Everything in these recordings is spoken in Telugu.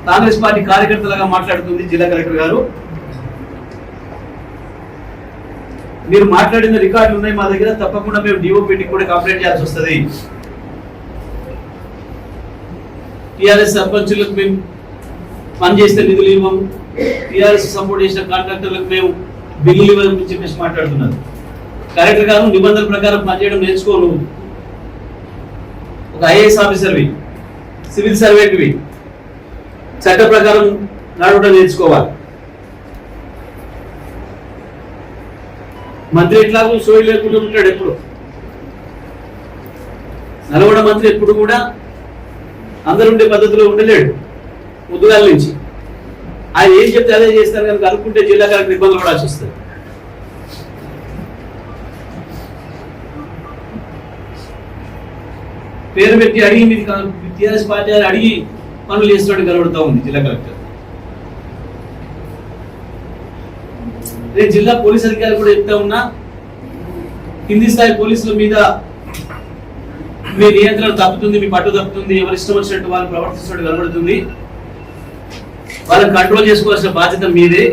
కాంగ్రెస్ పార్టీ కార్యకర్తలుగా మాట్లాడుతుంది జిల్లా కలెక్టర్ గారు. మీరు మాట్లాడిన రికార్డులు ఉన్నాయి మా దగ్గర, తప్పకుండా మేము డిఓపిటికి కూడా కంప్లైంట్ చేయాల్సి వస్తుంది. టీఆర్ఎస్ సర్పంచులకు మేము పనిచేస్తే నిధులు ఇవ్వము, టీఆర్ఎస్ సపోర్ట్ చేసిన కాంట్రాక్టర్లకు మేము బిల్లులు ఇవ్వమని చెప్పేసి మాట్లాడుతున్నారు. కలెక్టర్ గారు నిబంధనల ప్రకారం పనిచేయడం నేర్చుకోను. ఒక ఐఏఎస్ ఆఫీసర్వి, సివిల్ సర్వేట్వి చట్ట ప్రకారం నడవడం నేర్చుకోవాలి. మంత్రి ఎట్లాగో సోయి లేకుండా ఉంటాడు. ఎప్పుడు నల్గొండ మంత్రి ఎప్పుడు కూడా అందరుండే పద్ధతిలో ఉండలేడు. ముద్దుగాల నుంచి ఆయన ఏం చెప్తే అదే చేస్తారు కనుక అనుకుంటే జిల్లా కలెక్టర్ ఇబ్బందులు పడాల్సి వస్తుంది. పేరు పెట్టి అడిగి మీది టీఆర్ఎస్ పార్టీ అడిగి పనులు చేస్తున్నట్టు కనబడుతూ ఉంది జిల్లా కలెక్టర్. నేను జిల్లా పోలీస్ అధికారులు కూడా చెప్తా ఉన్నా, కింది స్థాయి పోలీసుల మీద మీ నియంత్రణ తప్పుతుంది, మీ పట్టు తప్పుతుంది, ఎవరు ఇష్టం వచ్చినట్టు వాళ్ళు ప్రవర్తిస్తున్నట్టు కనబడుతుంది. వాళ్ళని కంట్రోల్ చేసుకోవాల్సిన బాధ్యత మీదే.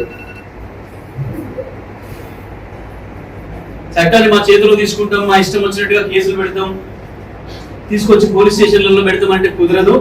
చట్టాన్ని మా చేతిలో తీసుకుంటాం, మా ఇష్టం వచ్చినట్టుగా కేసులు పెడతాం, తీసుకొచ్చి పోలీస్ స్టేషన్లలో పెడతాం అంటే కుదరదు.